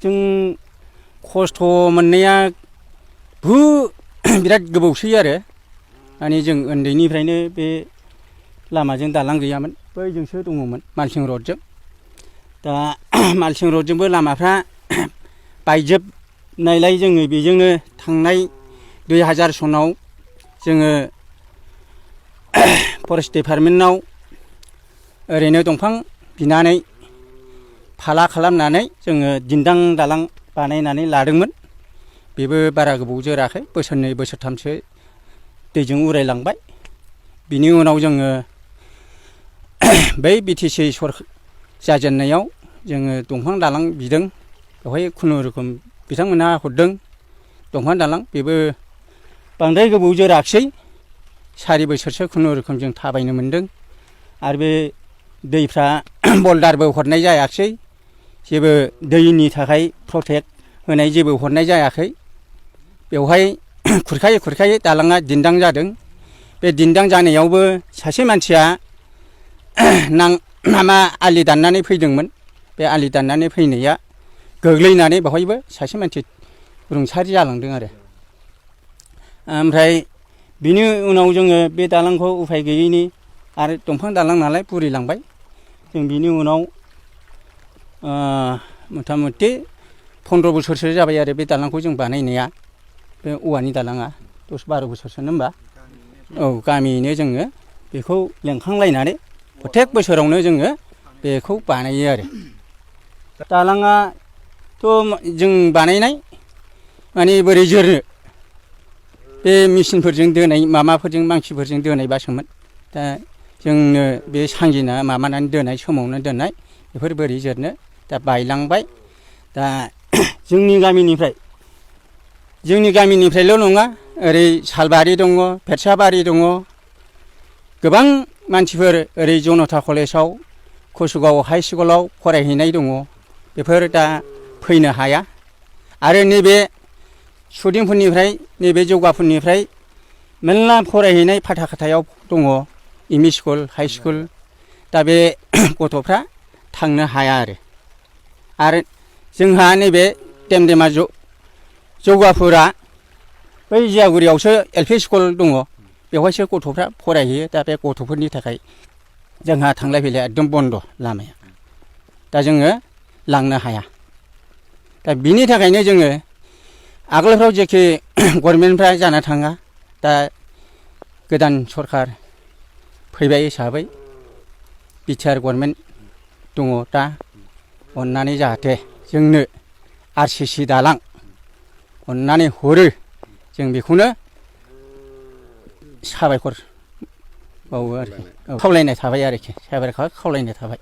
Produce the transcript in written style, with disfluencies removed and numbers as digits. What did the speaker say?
जों खस्थ' मोननाया बिराद गोबावसै आरो माने जों उन्दैनिफ्रायनो बे लामाजों दालां गैयामोन बैजोंसो दङमोन मालसिं रडजों दा मालसिं रडजोंबो लामाफ्रा बायजोबनायलाय जोङो बेजोंनो थांनाय 2000 सनाव जोङो फरेस्ट डिपार्टमेन्टनाव ओरैनो दंफां बिनानै फाला खालामनानै जोङो दिन्दां दालां बानायनानै लादोंमोन बेबो बारा गोबाव जोराखै बोसोरनै बोसोरथामसो दैजों उरायलांबाय बिनि उनाव जोङो बै बिटिसि सरखार जाजेननायाव जोङो दंफां दालां बिदों बेवहाय खुनुरुखुम बिथांमोनहा हरदों दंफां दालां बेबो बांद्राय गोबाव जोराखिसै 4 बोसोरसो खुनुरुखुम जों थाबायनो मोनदों आरो बे दैफ्रा बल्दारबो हरनाय जायाखिसै जेबो दैनि थाखाय प्रटेक्ट होनाय जेबो हरनाय जायाखै बेवहाय खुरखायै खुरखायै दालाङा दिन्दां जादों बे दिन्दां जानायावबो सासे मानसिया आलि दाननानै फैदोंमोन बे आलि दाननानै फैनाया गोग्लैनानै बेवहायबो सासे मानसि रुंसारि जालांदों आरो ओमफ्राय बिनि उनाव जोङो बे दालांखौ उफाय गैयैनि आरो दंफां दालां नालाय बुरिलांबाय जों बिनि उनाव मथा मथि 15 बोसोरसो जाबाय आरो बे दालांखौ जों बानायनाया बे औवानि दालाङा 10-12 बोसोरसोनो होमबा औ गामियैनो जोङो बेखौ लेंखांलायनानै प्रत्येक बोसोरावनो जोङो बेखौ बानायो आरो दालाङाथ' जों बानायनाय माने बोरै जोरनो बे मेचिनफोरजों दोनाय माबाफोरजों मानसिफोरजों दोनायबासोमोन दा जोंनो बे सांगिना माबानानै दोननाय समावनो दोननाय बेफोर बोरै जोरनो दा बायलांबाय दा जोंनि गामिनिफ्रायल' नङा ओरै सालबारि दङ फेरसाबारि दङ गोबां मानसिफोर ओरै जनता कलेजाव कसुगाव हाइ स्कुलाव फरायहैनाय दङ बेफोर दा फैनो हाया आरो नैबे सुदिंफोरनिफ्राय नैबे जौगाफोरनिफ्राय मेरला फरायहैनाय फाथाखाथायाव दङ M E school high school दा बे गथ'फ्रा थांनो हाया आरो जोंहा नैबे देमदेमा जौगाफोरा बै जियागुरियावसो LP स्कुल दङ बेवहायसो गथ'फ्रा फरायहैयो दा बे गथ'फोरनि थाखाय जोंहा थांलाय फैलाय एकदम बन्द लामाया दा जोङो लांनो हाया दा बिनि थाखायनो जोङो आगोलफ्राव जेखि गभर्नमेन्टफ्रा जाना थाङा दा गोदान सरखार फैबाय हिसाबै बिटिआर गभर्नमेन्ट दङ दा अननानै जाहाथे जोंनो RCC दालां अननानै हरो जों बेखौनो साबायखर बावो आरोखि खावलायनाय थाबाय आरोखि साबायखर खावलायनाय थाबाय।